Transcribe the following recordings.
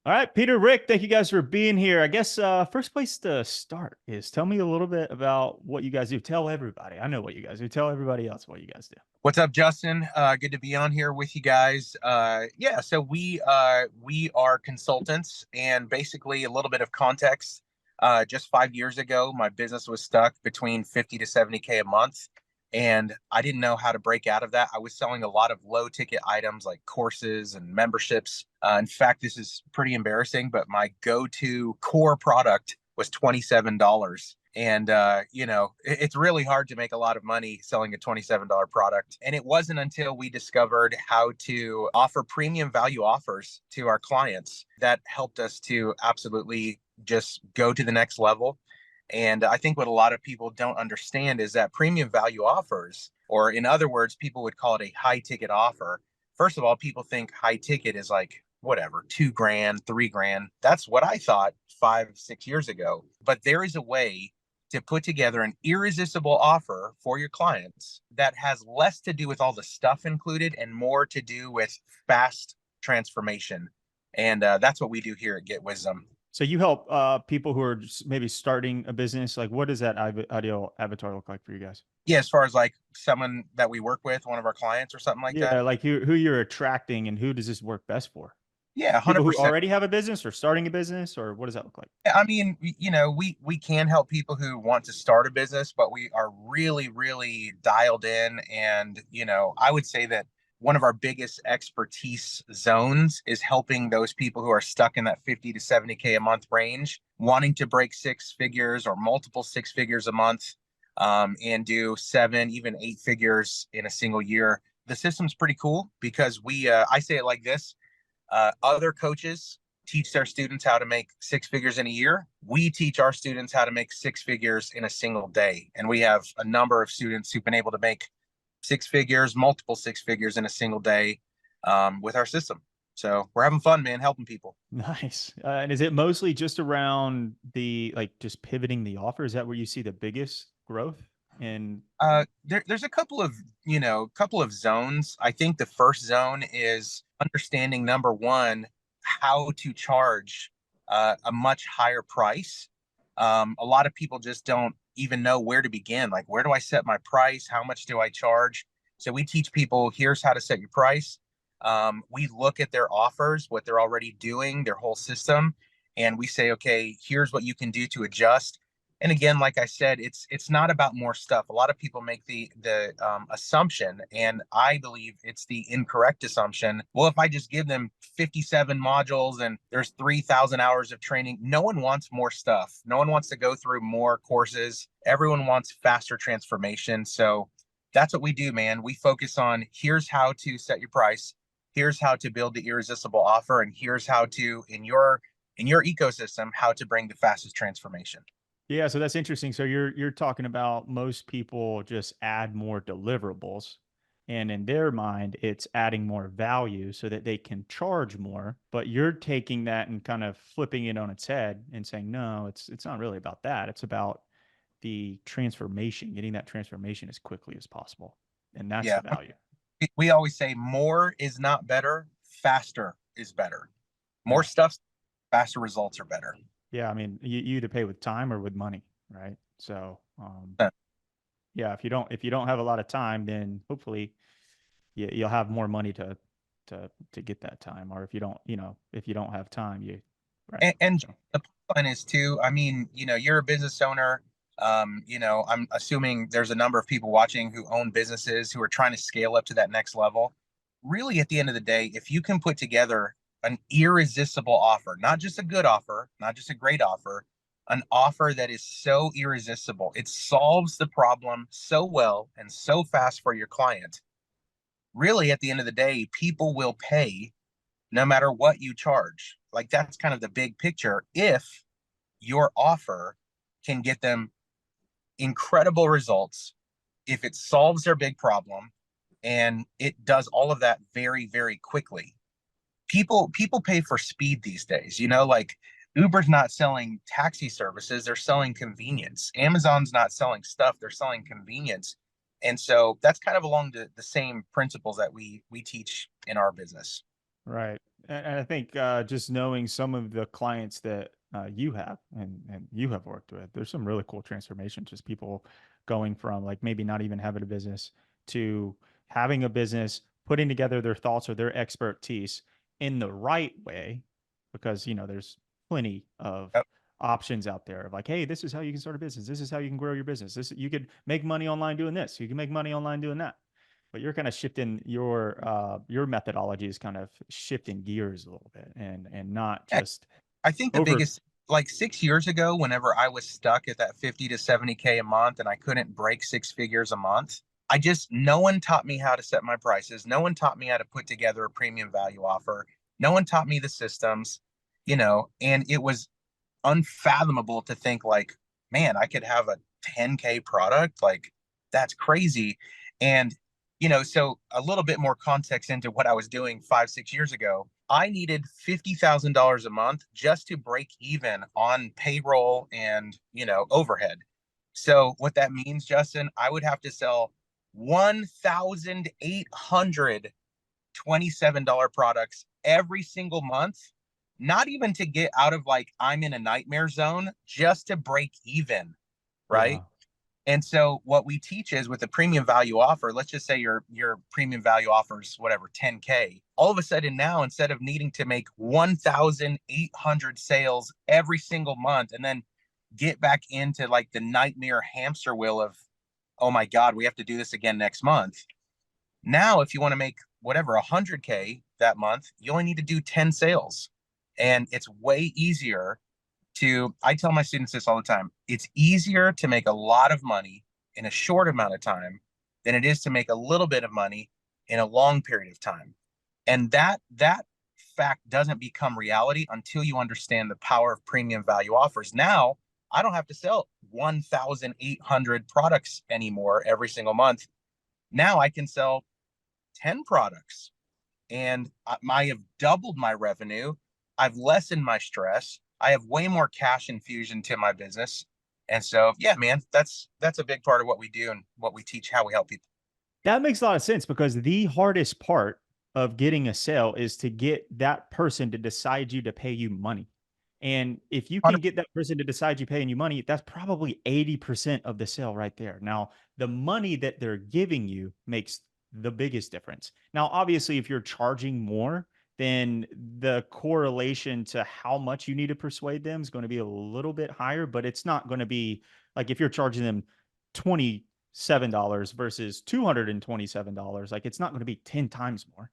All right, Peter, Rick, thank you guys for being here. I guess first place to start is tell me a little bit about what you guys do. Tell everybody. I know what you guys do. Tell everybody else what you guys do. What's up, Justin? Good to be on here with you guys. Yeah, so we are consultants, and basically a little bit of context. Just 5 years ago, my business was stuck between 50 to 70K a month, and I didn't know how to break out of that. I was selling a lot of low ticket items like courses and memberships. In fact, this is pretty embarrassing, but my go-to core product was $27. And it's really hard to make a lot of money selling a $27 product. And it wasn't until we discovered how to offer premium value offers to our clients that helped us to absolutely just go to the next level. And I think what a lot of people don't understand is that premium value offers, or in other words, people would call it a high ticket offer. First of all, people think high ticket is like whatever, 2 grand, 3 grand. That's what I thought 5, 6 years ago. But there is a way to put together an irresistible offer for your clients that has less to do with all the stuff included and more to do with fast transformation. And that's what we do here at Get Wisdom. So you help people who are just maybe starting a business. Like, what does that ideal avatar look like for you guys? Yeah, as far as like someone that we work with, one of our clients or something like that. Yeah, like who you're attracting and who does this work best for? Yeah, People who 100%. already have a business or starting a business, or what does that look like? I mean, we can help people who want to start a business, but we are really, really dialed in. And, I would say that one of our biggest expertise zones is helping those people who are stuck in that 50 to 70K a month range, wanting to break six figures or multiple six figures a month, and do seven, even eight figures in a single year. The system's pretty cool because I say it like this. Other coaches teach their students how to make six figures in a year. We teach our students how to make six figures in a single day. And we have a number of students who've been able to make six figures, multiple six figures in a single day with our system. So we're having fun, man, helping people. Nice. And is it mostly just around the like just pivoting the offer? Is that where you see the biggest growth? And There's a couple of zones. I think the first zone is understanding number one, how to charge a much higher price. A lot of people just don't even know where to begin. Like, where do I set my price? How much do I charge? So we teach people here's how to set your price. We look at their offers, what they're already doing, their whole system, and we say, okay, here's what you can do to adjust. And again, like I said, it's not about more stuff. A lot of people make the assumption, and I believe it's the incorrect assumption. Well, if I just give them 57 modules and there's 3,000 hours of training, no one wants more stuff. No one wants to go through more courses. Everyone wants faster transformation. So that's what we do, man. We focus on here's how to set your price, here's how to build the irresistible offer, and here's how to in your ecosystem how to bring the fastest transformation. yeah, so that's interesting. So you're talking about most people just add more deliverables, and in their mind, it's adding more value so that they can charge more. But you're taking that and kind of flipping it on its head and saying, no, it's not really about that. It's about the transformation, getting that transformation as quickly as possible, and that's Yeah, the value. we always say more is not better, faster is better. More Yeah. stuff, faster results are better. Yeah, I mean, you either pay with time or with money, right? So, yeah, if you don't have a lot of time, then hopefully you'll have more money to get that time. Or if you don't have time, right. And So the point is too, I mean, you're a business owner. I'm assuming there's a number of people watching who own businesses who are trying to scale up to that next level. Really, at the end of the day, if you can put together an irresistible offer, not just a good offer, not just a great offer, an offer that is so irresistible, it solves the problem so well and so fast for your client. Really, at the end of the day, people will pay no matter what you charge. Like, that's kind of the big picture. If your offer can get them incredible results, if it solves their big problem, and it does all of that very, very quickly. People pay for speed these days. Like Uber's not selling taxi services, they're selling convenience. Amazon's not selling stuff, they're selling convenience. And so that's kind of along the same principles that we teach in our business. right. And I think just knowing some of the clients that you have and you have worked with, there's some really cool transformations. Just people going from like maybe not even having a business to having a business, putting together their thoughts or their expertise in the right way, because there's plenty of Yep. options out there of like, hey, this is how you can start a business. This is how you can grow your business. This you could make money online doing this. You can make money online doing that, but you're kind of shifting your methodology is kind of shifting gears a little bit and not Yeah, just I think the over. biggest, like 6 years ago, whenever I was stuck at that 50 to 70K a month and I couldn't break 6 figures a month, no one taught me how to set my prices. No one taught me how to put together a premium value offer. No one taught me the systems, and it was unfathomable to think like, man, I could have a 10K product. Like, that's crazy. And, so a little bit more context into what I was doing 5, 6 years ago. I needed $50,000 a month just to break even on payroll and, overhead. So what that means, Justin, I would have to sell $1,827 products every single month, not even to get out of like I'm in a nightmare zone, just to break even, right? Yeah. And so what we teach is with the premium value offer, let's just say your premium value offers whatever 10K. All of a sudden now, instead of needing to make 1,800 sales every single month and then get back into like the nightmare hamster wheel of, oh my God, we have to do this again next month. Now, if you want to make whatever 100K that month, you only need to do 10 sales. And it's way easier I tell my students this all the time. It's easier to make a lot of money in a short amount of time than it is to make a little bit of money in a long period of time. And that fact doesn't become reality until you understand the power of premium value offers. Now, I don't have to sell 1,800 products anymore every single month. Now I can sell 10 products and I have doubled my revenue. I've lessened my stress. I have way more cash infusion to my business. And so, yeah, man, that's a big part of what we do and what we teach, how we help people. That makes a lot of sense because the hardest part of getting a sale is to get that person to decide you to pay you money. And if you can get that person to decide you paying you money, that's probably 80% of the sale right there. Now, the money that they're giving you makes the biggest difference. Now, obviously, if you're charging more, then the correlation to how much you need to persuade them is going to be a little bit higher, but it's not going to be like if you're charging them 27 dollars versus $227, like it's not going to be 10 times more.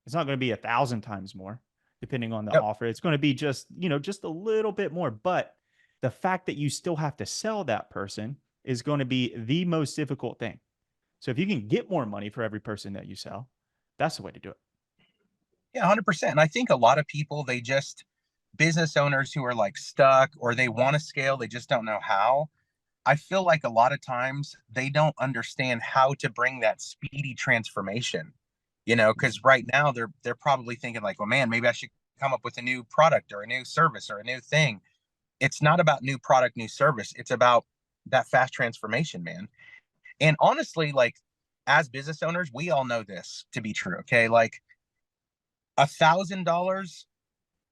It's not going to be 1,000 times more, depending on the Yep. offer. It's going to be just a little bit more. But the fact that you still have to sell that person is going to be the most difficult thing. So if you can get more money for every person that you sell, that's the way to do it. Yeah, 100%. And I think a lot of people, business owners who are like stuck or they want to scale, they just don't know how. I feel like a lot of times they don't understand how to bring that speedy transformation, because right now they're probably thinking like, well, man, maybe I should come up with a new product or a new service or a new thing. It's not about new product, new service. It's about that fast transformation, man. And honestly, like as business owners, we all know this to be true. Okay. Like $1,000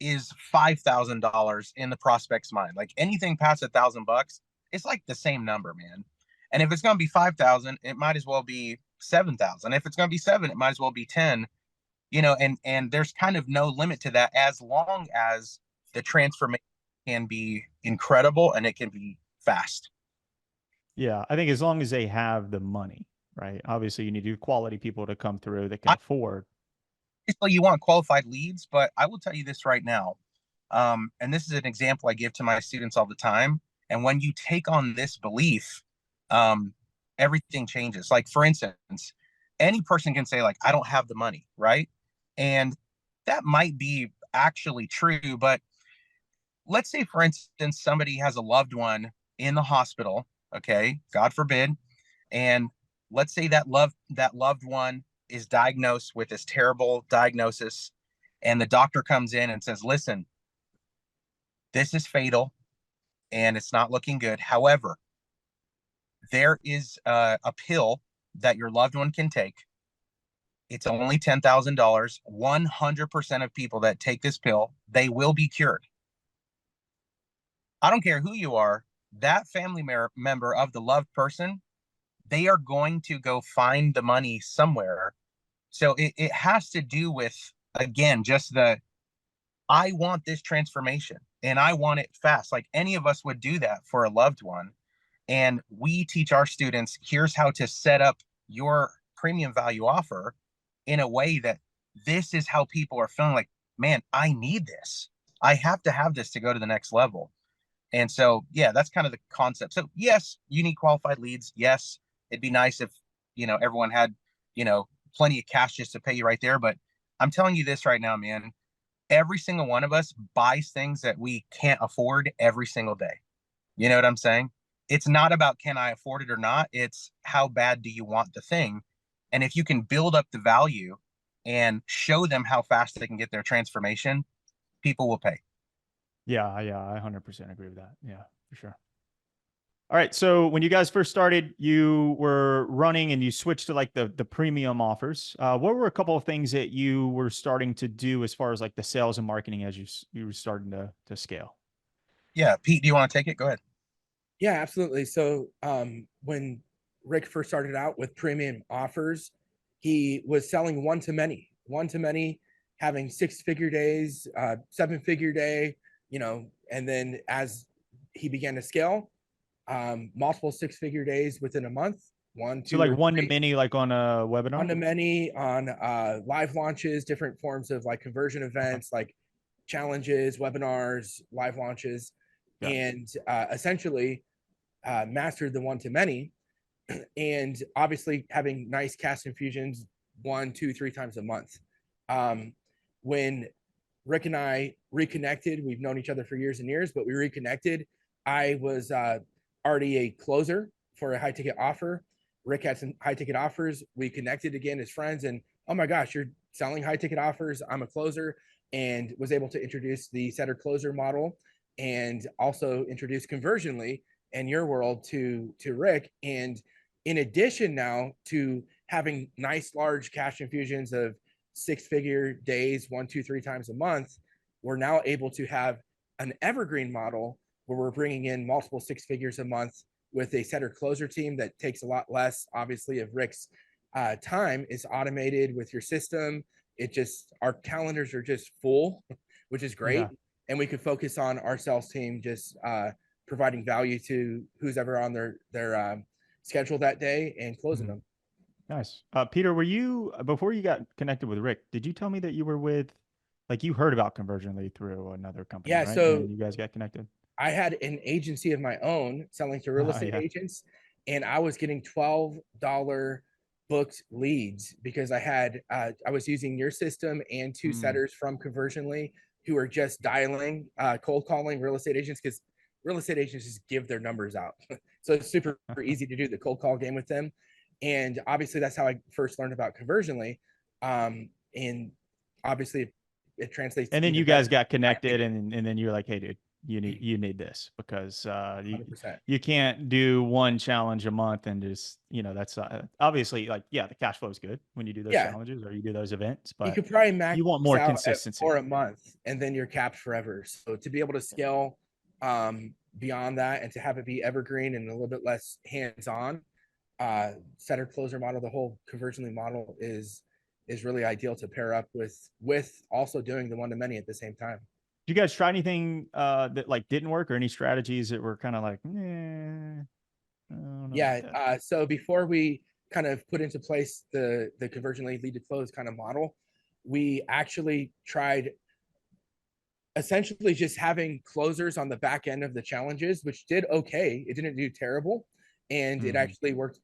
is $5,000 in the prospect's mind. Like anything past $1,000, it's like the same number, man. And if it's going to be 5,000, it might as well be 7,000. If it's going to be seven, it might as well be 10. And there's kind of no limit to that as long as the transformation can be incredible and it can be fast. Yeah. I think as long as they have the money, right? Obviously, you need quality people to come through that can I afford. Obviously you want qualified leads, but I will tell you this right now. And this is an example I give to my students all the time. And when you take on this belief, um, everything changes. Like for instance, any person can say like, I don't have the money, right? And that might be actually true, but let's say for instance, somebody has a loved one in the hospital, okay, God forbid, and let's say that loved one is diagnosed with this terrible diagnosis, and the doctor comes in and says, listen, this is fatal and it's not looking good. However, there is a pill that your loved one can take It's only $10,000. 100% of people that take this pill, they will be cured. I don't care who you are, that family member of the loved person, they are going to go find the money somewhere. So it has to do with, again, just I want this transformation and I want it fast. Like any of us would do that for a loved one. And we teach our students, here's how to set up your premium value offer in a way that this is how people are feeling like, man, I need this. I have to have this to go to the next level. And so, yeah, that's kind of the concept. So, yes, you need qualified leads. Yes, it'd be nice if, everyone had, plenty of cash just to pay you right there. But I'm telling you this right now, man, every single one of us buys things that we can't afford every single day. You know what I'm saying? It's not about can I afford it or not. It's how bad do you want the thing? And if you can build up the value and show them how fast they can get their transformation, people will pay. Yeah, I 100% agree with that. Yeah, for sure. All right. So when you guys first started, you were running and you switched to like the premium offers. What were a couple of things that you were starting to do as far as like the sales and marketing as you were starting to scale? Yeah, Pete, do you want to take it? Go ahead. Yeah, absolutely. So when Rick first started out with premium offers, he was selling one to many, having 6-figure days, 7-figure day, and then as he began to scale, multiple 6-figure days within a month, one, So two, like or one to three, many, like on a webinar? one to many on live launches, different forms of like conversion Okay. events, like challenges, webinars, live launches, Yeah. and essentially mastered the one to many, and obviously having nice cash infusions 1, 2, 3 times a month. When Rick and I reconnected, we've known each other for years and years, but we reconnected. I was already a closer for a high ticket offer. Rick had some high ticket offers. We connected again as friends, and oh my gosh, you're selling high ticket offers. I'm a closer, and was able to introduce the setter closer model and also introduce Conversionly and your world to Rick. And in addition, now to having nice large cash infusions of 6-figure days, 1, 2, 3 times a month, we're now able to have an evergreen model where we're bringing in multiple 6 figures a month with a setter closer team that takes a lot less, obviously, of Rick's time. Is automated with your system. It just, our calendars are just full, which is great. Yeah. And we could focus on our sales team just providing value to who's ever on their schedule that day and closing Mhm. them. Nice. Peter, were you before you got connected with Rick, did you tell me that you were with like you heard about Conversionly through another company, Yeah, right? And then so you guys got connected? I had an agency of my own selling to real estate Yeah. agents, and I was getting $12 booked leads because I was using your system and 2 Mm. setters from Conversionly who are just dialing, cold calling real estate agents, because real estate agents just give their numbers out. So it's super easy to do the cold call game with them. And obviously that's how I first learned about Conversionly. And obviously it translates And then even you better. guys got connected and then you're like, hey dude, you need this because you 100%. you can't do one challenge a month and just, that's obviously like, yeah, the cash flow is good when you do those Yeah, challenges or you do those events, you but could probably max you want more out at consistency. 4 a month and then you're capped forever. So to be able to scale beyond that and to have it be evergreen and a little bit less hands-on, setter closer model, the whole Conversionly model is really ideal to pair up with also doing the one to many at the same time. Did you guys try anything that like didn't work or any strategies that were kind of like, I don't know about Yeah. that. So before we kind of put into place the Conversionly lead to close kind of model, we actually tried essentially just having closers on the back end of the challenges, which did okay. It didn't do terrible, and it Mm-hmm. actually worked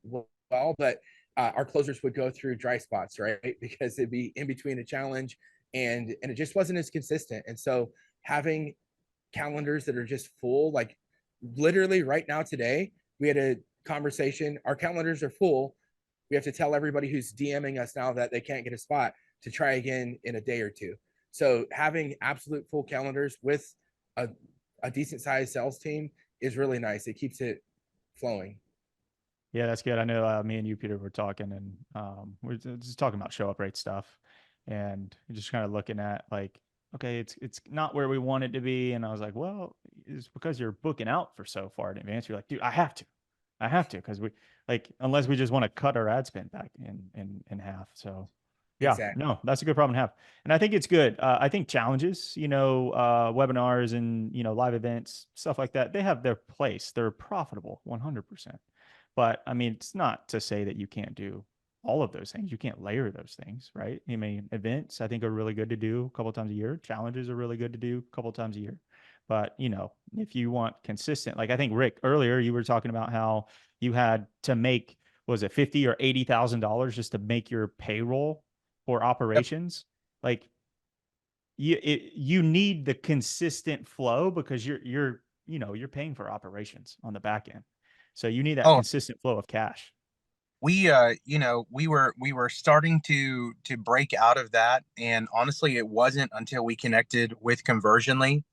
well. But our closers would go through dry spots, right? Because it'd be in between a challenge, and it just wasn't as consistent. And so having calendars that are just full, like literally right now today, we had a conversation. Our calendars are full. We have to tell everybody who's DMing us now that they can't get a spot to try again in a day or two. So having absolute full calendars with a decent sized sales team is really nice. It keeps it flowing. Yeah, that's good. I know me and you, Peter, were talking, and we're just talking about show up rate stuff, and just kind of looking at like, okay, it's not where we want it to be, and I was like, well, it's because you're booking out for so far in advance. You're like, dude, I have to, because we like unless we just want to cut our ad spend back in half. So yeah, Exactly. no, that's a good problem to have, and I think it's good. I think challenges, webinars and live events, stuff like that, they have their place. They're profitable, 100%. But I mean, it's not to say that you can't do all of those things. You can't layer those things, right? I mean, events I think are really good to do a couple of times a year. Challenges are really good to do a couple of times a year. But if you want consistent, like I think Rick earlier, you were talking about how you had to make, was it 50 or $80,000 just to make your payroll for Yep. operations? Like you need the consistent flow because you're paying for operations on the back end. So you need that Oh, consistent flow of cash. we were starting to break out of that, and honestly, it wasn't until we connected with Conversionly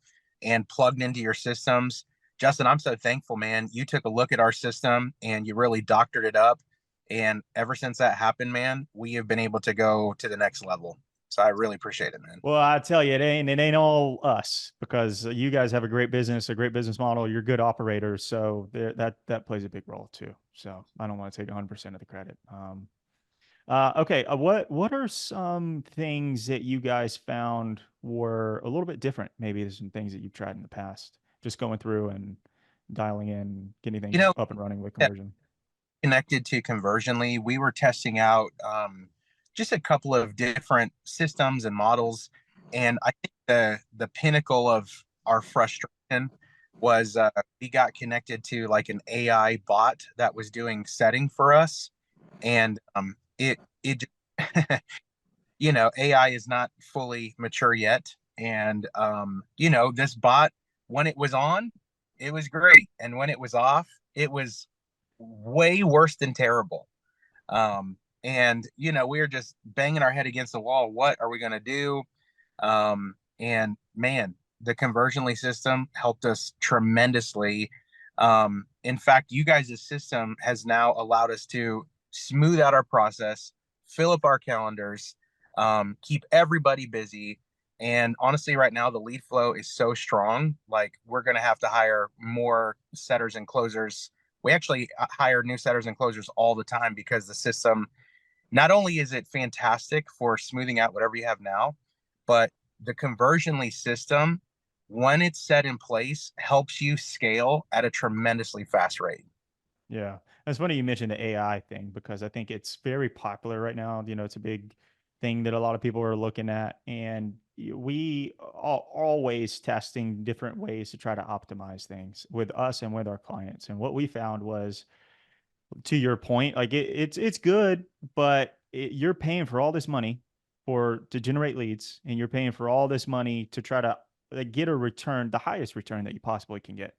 and plugged into your systems. Justin, I'm so thankful, man. You took a look at our system and you really doctored it up. And ever since that happened, man, we have been able to go to the next level. So I really appreciate it, man. Well, I tell you, it ain't all us because you guys have a great business model. You're good operators, so that plays a big role too. So I don't want to take 100% of the credit. Okay, what are some things that you guys found were a little bit different? Maybe there's some things that you've tried in the past, just going through and dialing in, getting You things know, up and running with conversion. connected to Conversionly, we were testing out just a couple of different systems and models, and I think the pinnacle of our frustration was we got connected to like an AI bot that was doing setting for us, and it AI is not fully mature yet, and this bot, when it was on, it was great, and when it was off, it was way worse than terrible. And we were just banging our head against the wall. What are we going to do? And man, the Conversionly system helped us tremendously. In fact, you guys' system has now allowed us to smooth out our process, fill up our calendars, keep everybody busy. And honestly, right now, the lead flow is so strong. Like, we're going to have to hire more setters and closers. We actually hire new setters and closers all the time because the system, not only is it fantastic for smoothing out whatever you have now, but the Conversionly system, when it's set in place, helps you scale at a tremendously fast rate. Yeah. It's funny you mentioned the AI thing because I think it's very popular right now. It's a big thing that a lot of people are looking at. And we are always testing different ways to try to optimize things with us and with our clients. And what we found was, to your point, like it's good, but you're paying for all this money to generate leads, and you're paying for all this money to try to get a return, the highest return that you possibly can get.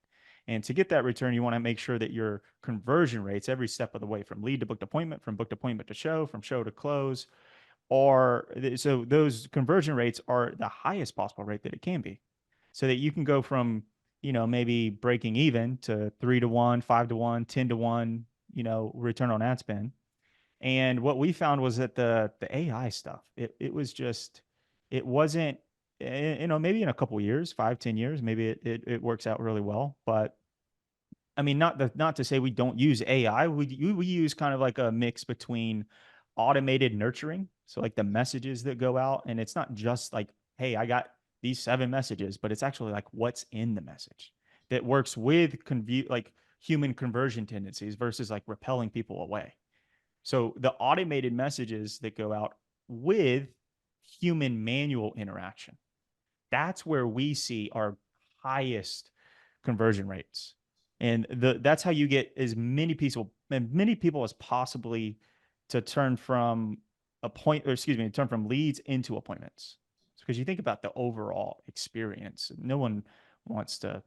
And to get that return, you want to make sure that your conversion rates every step of the way, from lead to booked appointment, from booked appointment to show, from show to close, so those conversion rates are the highest possible rate that it can be, so that you can go from maybe breaking even to 3 to 1, 5 to 1, 10 to 1, return on ad spend. And what we found was that the AI stuff, it was just, it wasn't, maybe in a couple years, 5, 10 years, maybe it works out really well. But I mean, not to say we don't use AI. We use kind of like a mix between automated nurturing, so like the messages that go out, and it's not just like, hey, I got these 7 messages, but it's actually like what's in the message that works with like human conversion tendencies versus like repelling people away. So the automated messages that go out with human manual interaction, that's where we see our highest conversion rates. And that's how you get many people as possibly to turn from turn from leads into appointments. Because you think about the overall experience, no one wants to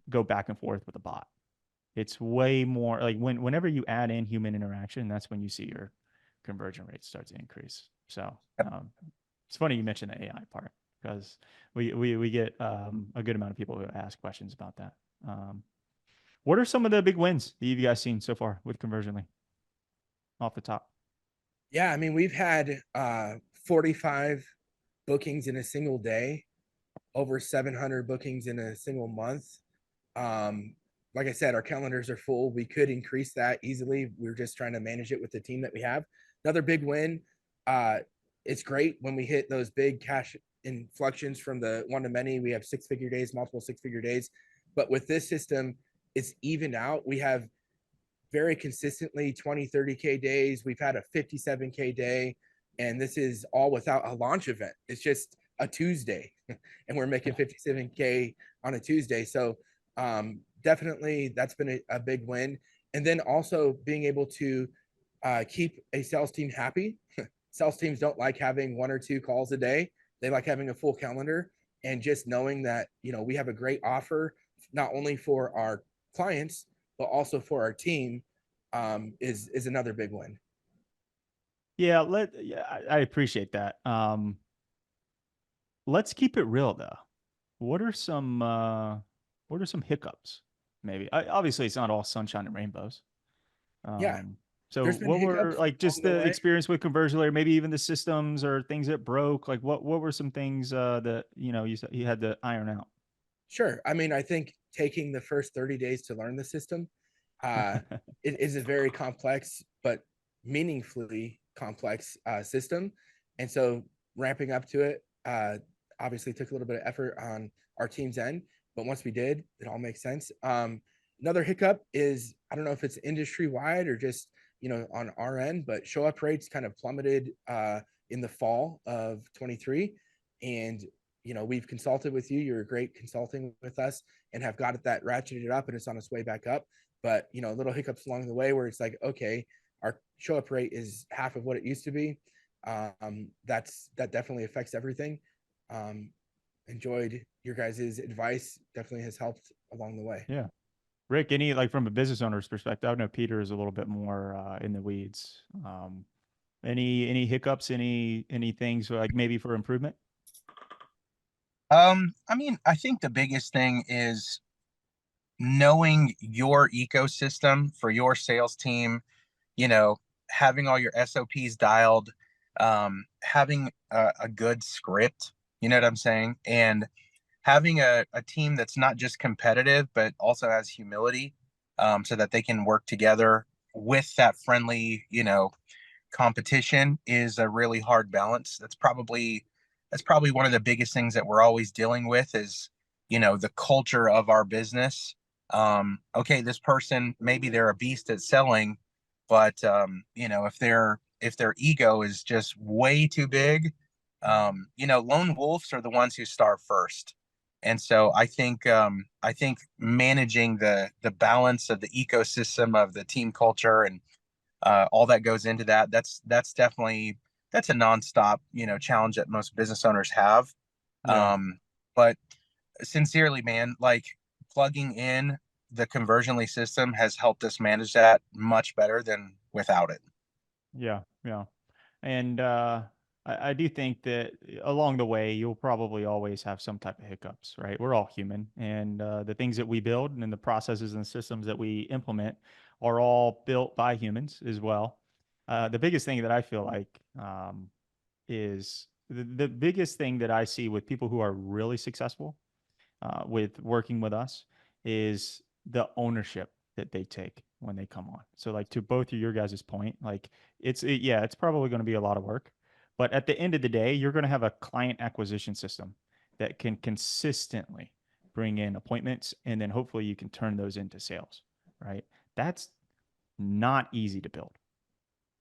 go back and forth with a bot. It's way more like whenever you add in human interaction, that's when you see your conversion rates start to increase. So it's funny you mentioned the AI part because we get a good amount of people who ask questions about that. What are some of the big wins that you guys seen so far with Conversionly off the top? Yeah, I mean, we've had 45 bookings in a single day, over 700 bookings in a single month. Um, like I said, our calendars are full. We could increase that easily. We're just trying to manage it with the team that we have. Another big win. It's great when we hit those big cash inflections from the one to many. We have 6-figure days, multiple 6-figure days. But with this system, it's evened out. We have very consistently 20, 30K days. We've had a 57K day, and this is all without a launch event. It's just a Tuesday, and we're making 57K on a Tuesday. So definitely that's been a big win. And then also being able to keep a sales team happy. Sales teams don't like having 1 or 2 calls a day. They like having a full calendar, and just knowing that, you know, we have a great offer, not only for our clients, but also for our team, is another big win. Yeah, I appreciate that. Let's keep it real though. What are some hiccups? Maybe. Obviously, it's not all sunshine and rainbows. Yeah, So there's been what were hiccups like along just the the way. experience with Conversionly, or maybe even the systems or things that broke? Like what were some things that you had to iron out? Sure. I mean, I think taking the first 30 days to learn the system, uh, it is a very complex but meaningfully complex system, and so ramping up to it obviously took a little bit of effort on our team's end. But once we did, it all makes sense. Another hiccup is, I don't know if it's industry wide or just, you know, on our end, but show up rates kind of plummeted in the fall of 23, and you know, we've consulted with you. You're great consulting with us, and have got that ratcheted up, and it's on its way back up. But, you know, little hiccups along the way where it's like, okay, our show up rate is half of what it used to be. That definitely affects everything. Um, Enjoyed your guys' advice. Definitely has helped along the way. Yeah. Rick, any like from a business owner's perspective, I know Peter is a little bit more in the weeds. Any hiccups, any things like maybe for improvement? I mean, I think the biggest thing is knowing your ecosystem for your sales team, you know, having all your SOPs dialed, having a good script, you know what I'm saying? And having a team that's not just competitive, but also has humility, so that they can work together with that friendly, you know, competition is a really hard balance. That's probably one of the biggest things that we're always dealing with is, you know, the culture of our business. Okay, this person, maybe they're a beast at selling, but you know, if their ego is just way too big, you know, lone wolves are the ones who starve first. And so I think managing the balance of the ecosystem of the team culture and all that goes into that. That's definitely that's a nonstop, you know, challenge that most business owners have. Yeah. But sincerely, man, like plugging in the Conversionly system has helped us manage that much better than without it. Yeah. Yeah. And I do think that along the way, you'll probably always have some type of hiccups, right? We're all human. And the things that we build and the processes and systems that we implement are all built by humans as well. The biggest thing that I feel like is the biggest thing that I see with people who are really successful with working with us is the ownership that they take when they come on. So like to both of your guys' point, like yeah, it's probably going to be a lot of work, but at the end of the day, you're going to have a client acquisition system that can consistently bring in appointments, and then hopefully you can turn those into sales, right? That's not easy to build.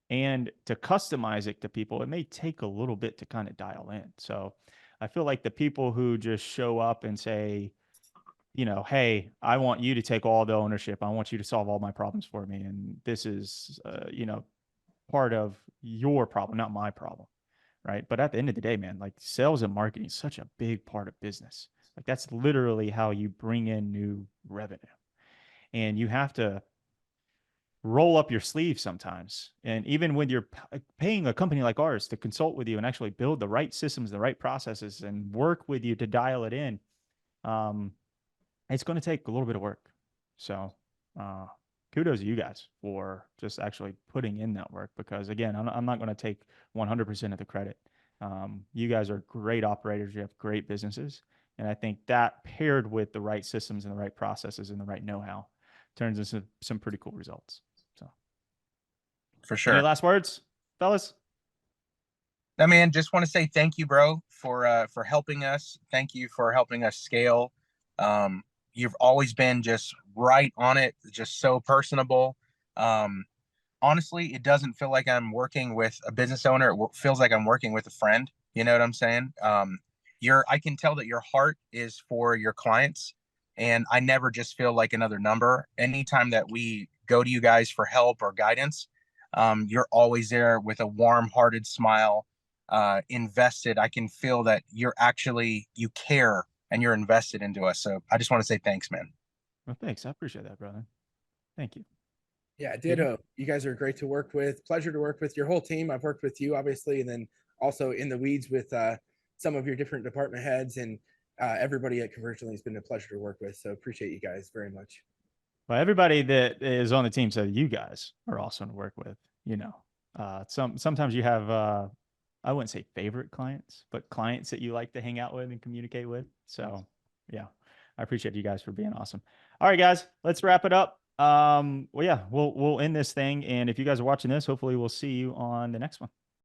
And to customize it to people, it may take a little bit to kind of dial in. So I feel like the people who just show up and say, hey, I want you to take all the ownership. I want you to solve all my problems for me. And this is, part of your problem, not my problem. Right. But at the end of the day, man, like sales and marketing is such a big part of business. Like that's literally how you bring in new revenue. And you have to roll up your sleeves sometimes. And even when you're paying a company like ours to consult with you and actually build the right systems, the right processes, and work with you to dial it in, it's going to take a little bit of work. So kudos to you guys for just actually putting in that work, because again, I'm not going to take 100% of the credit. You guys are great operators. You have great businesses. And I think that paired with the right systems and the right processes and the right know-how turns into some pretty cool results. So For any sure. last words, fellas? No, man, just want to say thank you, bro, for helping us. Thank you for helping us scale. You've always been just right on it, just so personable. Honestly, it doesn't feel like I'm working with a business owner. It feels like I'm working with a friend. You know what I'm saying? I can tell that your heart is for your clients, and I never just feel like another number. Anytime that we go to you guys for help or guidance, you're always there with a warm-hearted smile, invested. I can feel that you care and you're invested into us. So I just want to say thanks, man. Well, thanks. I appreciate that, brother. Thank you. Yeah, ditto. You guys are great to work with. Pleasure to work with your whole team. I've worked with you, obviously, and then also in the weeds with some of your different department heads, and everybody at Convergently has been a pleasure to work with. So appreciate you guys very much. Well, everybody that is on the team said you guys are awesome to work with. Sometimes you have I wouldn't say favorite clients, but clients that you like to hang out with and communicate with. So yeah, I appreciate you guys for being awesome. All right, guys, let's wrap it up. Well, yeah, we'll end this thing, and if you guys are watching this, hopefully we'll see you on the next one.